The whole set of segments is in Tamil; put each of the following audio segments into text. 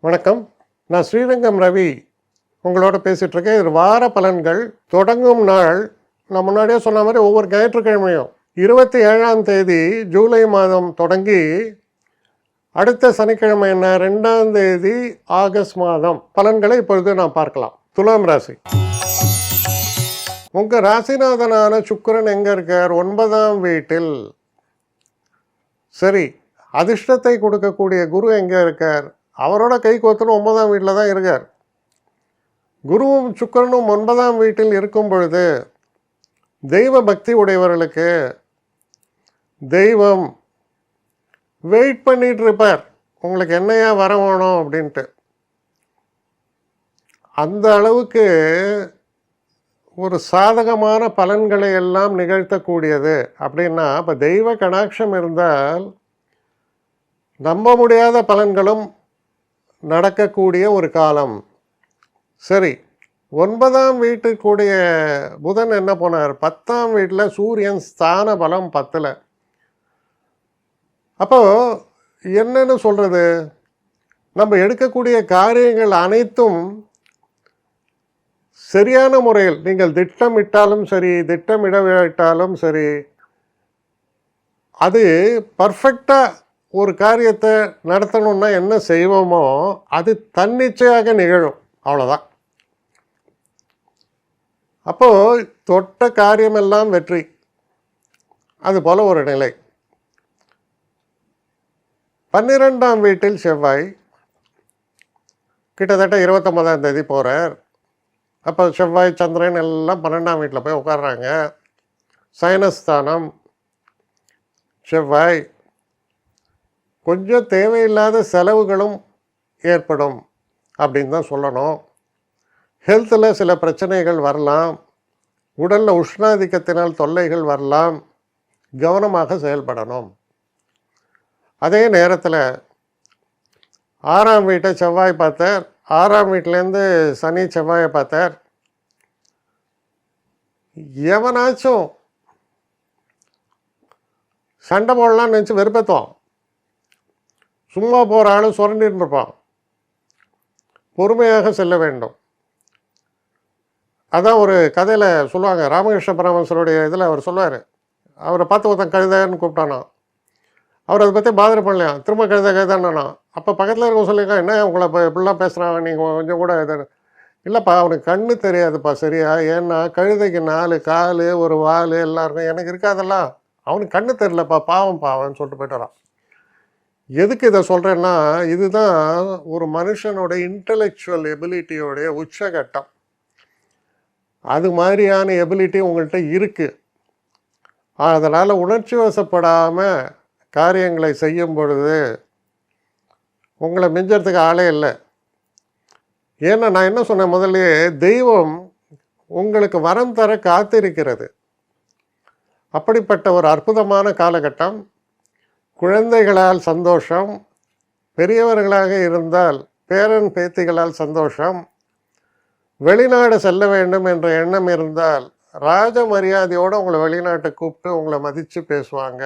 வணக்கம். நான் ஸ்ரீரங்கம் ரவி உங்களோட பேசிகிட்ருக்கேன். இது வார பலன்கள். தொடங்கும் நாள் நான் முன்னாடியே சொன்ன மாதிரி ஒவ்வொரு ஞாயிற்றுக்கிழமையும் 27ஆம் தேதி ஜூலை மாதம் தொடங்கி அடுத்த சனிக்கிழமை என்ன 2ஆம் தேதி ஆகஸ்ட் மாதம் பலன்களை இப்பொழுது நாம் பார்க்கலாம். துலாம் ராசி. உங்கள் ராசிநாதனான சுக்கிரன் எங்கே இருக்கார்? 9ஆம் வீட்டில். சரி, அதிர்ஷ்டத்தை கொடுக்கக்கூடிய குரு எங்கே இருக்கார்? அவரோட கை கோத்துன்னு 9ஆம் வீட்டில் தான் இருக்கார். குருவும் சுக்கிரனும் 9ஆம் வீட்டில் இருக்கும் பொழுது தெய்வ பக்தி உடையவர்களுக்கு தெய்வம் வெயிட் பண்ணிட்டு இருப்பார், உங்களுக்கு என்னையா வர வேணும் அப்படின்ட்டு. அந்த அளவுக்கு ஒரு சாதகமான பலன்களை எல்லாம் நிகழ்த்தக்கூடியது. அப்படின்னா இப்போ தெய்வ கடாட்சம் இருந்தால் நம்ப முடியாத பலன்களும் நடக்கக்கூடிய ஒரு காலம். சரி, 9ஆம் வீட்டுக்குடைய புதன் என்ன போனார்? 10ஆம் வீட்டில் சூரியன் ஸ்தான பலம் 10ல். அப்போது என்னன்னு சொல்கிறது, நம்ம எடுக்கக்கூடிய காரியங்கள் அனைத்தும் சரியான முறையில் நீங்கள் திட்டமிட்டாலும் சரி, திட்டமிடவிட்டாலும் சரி, அது பர்ஃபெக்டாக ஒரு காரியத்தை நடத்தணுன்னா என்ன செய்வோமோ அது தன்னிச்சையாக நிகழும், அவ்வளோதான். அப்போது தொட்ட காரியமெல்லாம் வெற்றி, அதுபோல் ஒரு நிலை. 12ஆம் வீட்டில் செவ்வாய் கிட்டத்தட்ட 29ஆம் தேதி போகிறார். அப்போ செவ்வாய் சந்திரன் எல்லாம் 12ஆம் வீட்டில் போய் உட்கார்றாங்க. சயனஸ்தானம் செவ்வாய். கொஞ்சம் தேவையில்லாத செலவுகளும் ஏற்படும் அப்படின்னு தான் சொல்லணும். ஹெல்த்தில் சில பிரச்சனைகள் வரலாம், உடலில் உஷ்ணாதிக்கத்தினால் தொல்லைகள் வரலாம், கவனமாக செயல்படணும். அதே நேரத்தில் 6ஆம் வீட்டை செவ்வாய் பார்த்தார். 6ஆம் வீட்டிலேருந்து சனி செவ்வாயை பார்த்தார். எவனாச்சும் சண்டை போடலான்னு நினச்சி வெறுப்பேற்றுவான். சும்மா போகிற ஆளும் சுரண்டின்னு இருப்பான். பொறுமையாக செல்ல வேண்டும். அதான் ஒரு கதையில் சொல்லுவாங்க, ராமகிருஷ்ண பரமஹம்சருடைய இதில் அவர் சொல்லுவார். அவரை பார்த்து ஒருத்தன் கழுதைன்னு கூப்பிட்டானா, அவர் அதை பற்றி பாதரை பண்ணலையாம். திரும்ப கழுதானா. அப்போ பக்கத்தில் இருக்க சொல்லியிருக்கான், என்ன உங்களை இப்போ இப்படிலாம் பேசுகிறான், நீங்கள் கொஞ்சம் கூட இது இல்லைப்பா, அவனுக்கு கண்ணு தெரியாதுப்பா சரியா. ஏன்னா கழுதைக்கு 4 கால் ஒரு வால் எல்லாம் இருக்கும், எனக்கு இருக்காதெல்லாம். அவனுக்கு கண்ணு தெரியலப்பா, பாவம்னு சொல்லிட்டு போய்ட்டு வரான். எதுக்கு இதை சொல்கிறேன்னா, இதுதான் ஒரு மனுஷனோட இன்டலெக்சுவல் எபிலிட்டியோடைய உச்சகட்டம். அது மாதிரியான எபிலிட்டி உங்கள்கிட்ட இருக்குது. அதனால் உணர்ச்சி வசப்படாமல் காரியங்களை செய்யும் பொழுது உங்களை மிஞ்சறதுக்கு ஆளே இல்லை. ஏன்னா நான் என்ன சொன்னேன் முதல்லையே, தெய்வம் உங்களுக்கு வரம் தர காத்திருக்கிறது. அப்படிப்பட்ட ஒரு அற்புதமான காலகட்டம். குழந்தைகளால் சந்தோஷம், பெரியவர்களாக இருந்தால் பேரன் பேத்திகளால் சந்தோஷம். வெளிநாடு செல்ல வேண்டும் என்ற எண்ணம் இருந்தால் ராஜ மரியாதையோடு உங்களை வெளிநாட்டை கூப்பிட்டு உங்களை மதித்து பேசுவாங்க.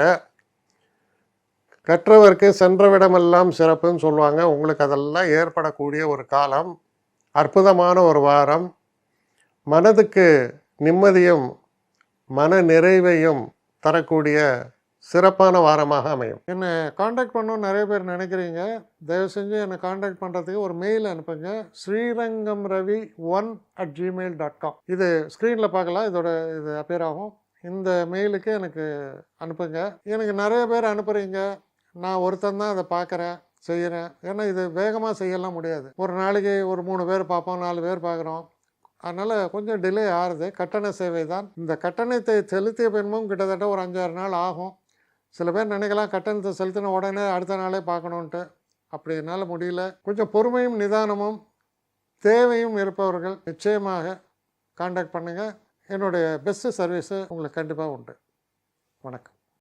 கற்றவருக்கு சென்றவிடமெல்லாம் சிறப்புன்னு சொல்லுவாங்க. உங்களுக்கு அதெல்லாம் ஏற்படக்கூடிய ஒரு காலம். அற்புதமான ஒரு வாரம். மனதுக்கு நிம்மதியும் மன நிறைவையும் தரக்கூடிய சிறப்பான வாரமாக அமையும். என்னை காண்டாக்ட் பண்ணணும்னு நிறைய பேர் நினைக்கிறீங்க. தயவு செஞ்சு என்னை காண்டாக்ட் பண்ணுறதுக்கு ஒரு மெயில் அனுப்புங்க. srirangamravi1@gmail.com. இது ஸ்க்ரீனில் பார்க்கலாம், இது அப்பியர் ஆகும். இந்த மெயிலுக்கு எனக்கு அனுப்புங்க. எனக்கு நிறைய பேர் அனுப்புகிறீங்க, நான் ஒருத்தன் தான் அதை பார்க்குறேன், செய்கிறேன். ஏன்னா இது வேகமாக செய்யலாம் முடியாது. ஒரு நாளைக்கு ஒரு 3 பேர் பார்ப்போம், 4 பேர் பார்க்குறோம். அதனால் கொஞ்சம் டிலே ஆகுது. கட்டண சேவை தான். இந்த கட்டணத்தை செலுத்திய பின்பும் கிட்டத்தட்ட ஒரு 5-6 நாள் ஆகும். சில பேர் நினைக்கலாம் கட்டணத்தை செலுத்தின உடனே அடுத்த நாளே பார்க்கணுன்ட்டு. அப்படி என்னால் முடியல. கொஞ்சம் பொறுமையும் நிதானமும் தேவையும் இருப்பவர்கள் நிச்சயமாக காண்டாக்ட் பண்ணுங்கள். என்னுடைய பெஸ்ட்டு சர்வீஸு உங்களுக்கு கண்டிப்பாக உண்டு. வணக்கம்.